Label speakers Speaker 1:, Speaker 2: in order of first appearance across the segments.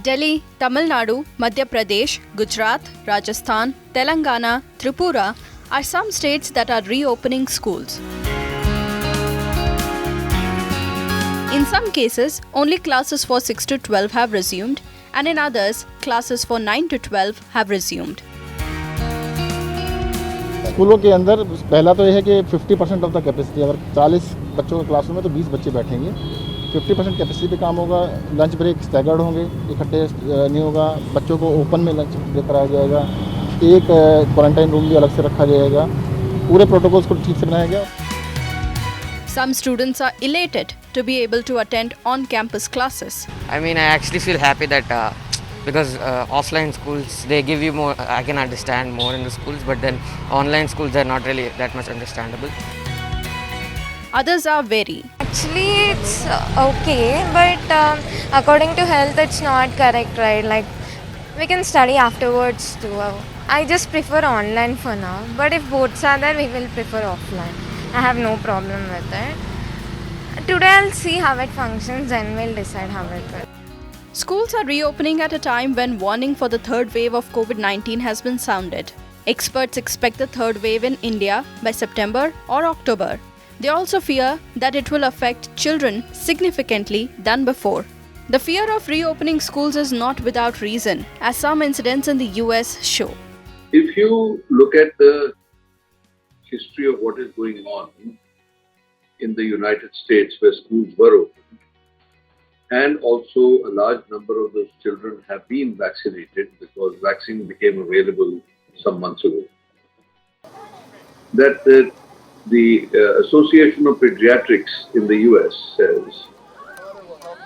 Speaker 1: Delhi, Tamil Nadu, Madhya Pradesh, Gujarat, Rajasthan, Telangana, Tripura are some states that are reopening schools. In some cases, only classes for 6 to 12 have resumed, and in others, classes for 9 to 12 have resumed.
Speaker 2: स्कूलों के अंदर पहला तो यह है कि 50% of the capacity, अगर 40 बच्चों का क्लासरूम है तो 20 बच्चे बैठेंगे. 50% कैपेसिटी पे काम होगा. लंच ब्रेक स्टैगर्ड होंगे, इकट्ठे नहीं होगा. बच्चों को ओपन में लंच ब्रेक कराया जाएगा. एक क्वारंटाइन रूम भी अलग से रखा जाएगा. पूरे प्रोटोकॉल्स को ठीक से बनाया गया.
Speaker 1: Some students are elated to be able to attend on-campus classes.
Speaker 3: I mean, I actually feel happy that because offline schools, they give you more, I can understand more in the schools, but then online schools are not really that much understandable.
Speaker 1: Others are wary.
Speaker 4: Actually, it's okay, but according to health, it's not correct, right? Like, we can study afterwards too. I just prefer online for now, but if both are there, we will prefer offline. I have no problem with it. Today, I'll see how it functions, then we'll decide how it will.
Speaker 1: Schools are reopening at a time when warning for the third wave of COVID-19 has been sounded. Experts expect the third wave in India by September or October. They also fear that it will affect children significantly than before. The fear of reopening schools is not without reason, as some incidents in the US show.
Speaker 5: If you look at the history of what is going on in the United States where schools were open, and also a large number of those children have been vaccinated because vaccine became available some months ago, that the Association of Pediatrics in the US says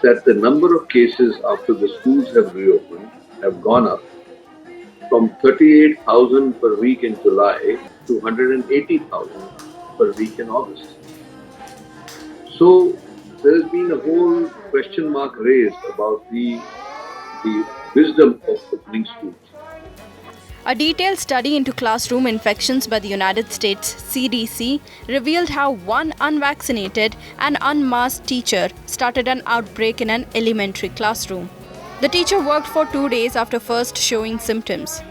Speaker 5: that the number of cases after the schools have reopened have gone up from 38,000 per week in July to 180,000 per week in August. So there has been a whole question mark raised about the wisdom of opening schools.
Speaker 1: A detailed study into classroom infections by the United States CDC revealed how one unvaccinated and unmasked teacher started an outbreak in an elementary classroom. The teacher worked for 2 days after first showing symptoms.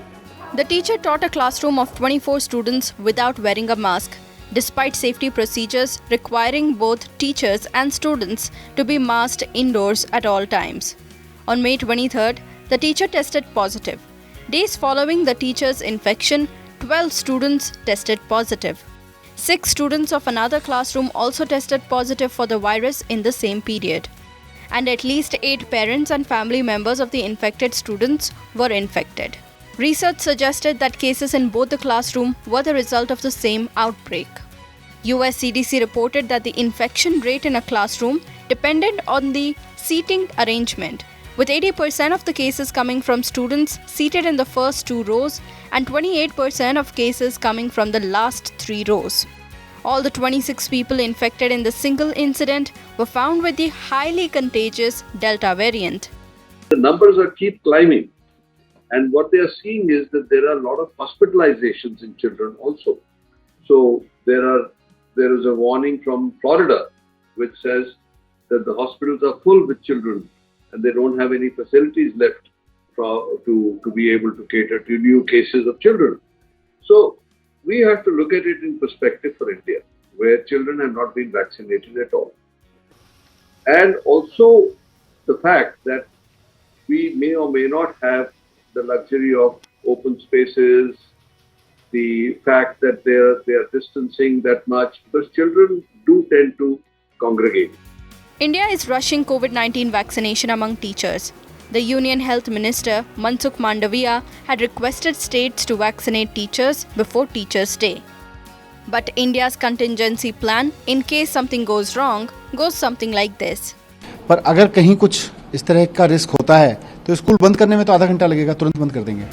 Speaker 1: The teacher taught a classroom of 24 students without wearing a mask, despite safety procedures requiring both teachers and students to be masked indoors at all times. On May 23rd, the teacher tested positive. Days following the teacher's infection, 12 students tested positive. 6 students of another classroom also tested positive for the virus in the same period. And at least 8 parents and family members of the infected students were infected. Research suggested that cases in both the classroom were the result of the same outbreak. US CDC reported that the infection rate in a classroom depended on the seating arrangement, with 80% of the cases coming from students seated in the first 2 rows and 28% of cases coming from the last 3 rows. All the 26 people infected in the single incident were found with the highly contagious Delta variant.
Speaker 5: The numbers keep climbing, and what they are seeing is that there are a lot of hospitalizations in children also. So there is a warning from Florida which says that the hospitals are full with children and they don't have any facilities left to be able to cater to new cases of children. So we have to look at it in perspective for India, where children have not been vaccinated at all. And also the fact that we may or may not have the luxury of open spaces, the fact that they are distancing that much, because children do tend to congregate.
Speaker 1: India is rushing COVID-19 vaccination among teachers. The Union Health Minister, Mansukh Mandaviya, had requested states to vaccinate teachers before Teachers' Day. But India's contingency plan, in case something goes wrong, goes something like this.
Speaker 6: पर अगर कहीं कुछ इस तरह का risk होता है तो स्कूल बंद करने में तो आधा घंटा लगेगा, तुरंत बंद कर देंगे.